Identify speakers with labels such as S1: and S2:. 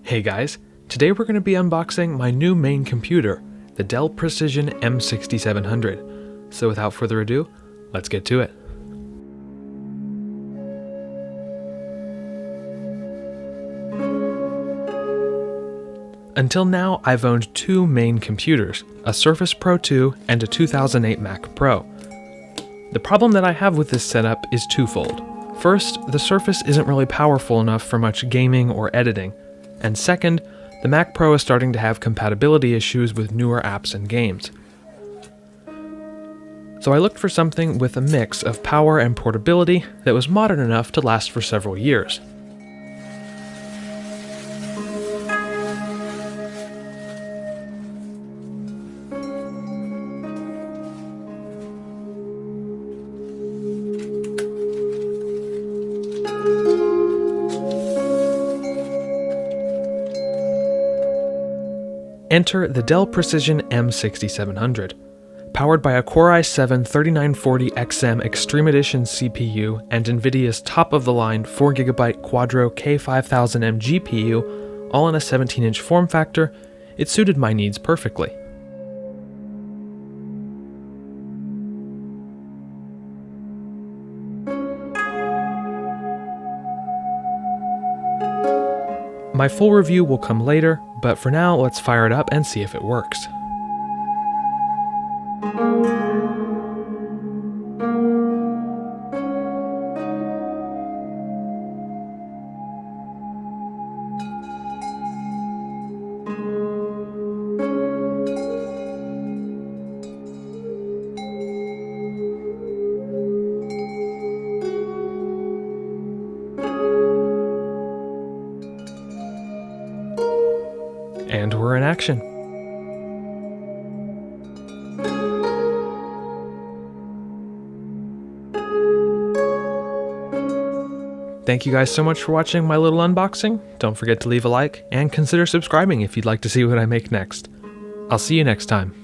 S1: Hey guys, today we're going to be unboxing my new main computer, the Dell Precision M6700. So without further ado, let's get to it. Until now, I've owned two main computers, a Surface Pro 2 and a 2008 Mac Pro. The problem that I have with this setup is twofold. First, the Surface isn't really powerful enough for much gaming or editing. And second, the Mac Pro is starting to have compatibility issues with newer apps and games. So I looked for something with a mix of power and portability that was modern enough to last for several years. Enter the Dell Precision M6700. Powered by a Core i7-3940XM Extreme Edition CPU and NVIDIA's top-of-the-line 4GB Quadro K5000M GPU, all in a 17-inch form factor, it suited my needs perfectly. My full review will come later, but for now, let's fire it up and see if it works. And we're in action. Thank you guys so much for watching my little unboxing. Don't forget to leave a like and consider subscribing if you'd like to see what I make next. I'll see you next time.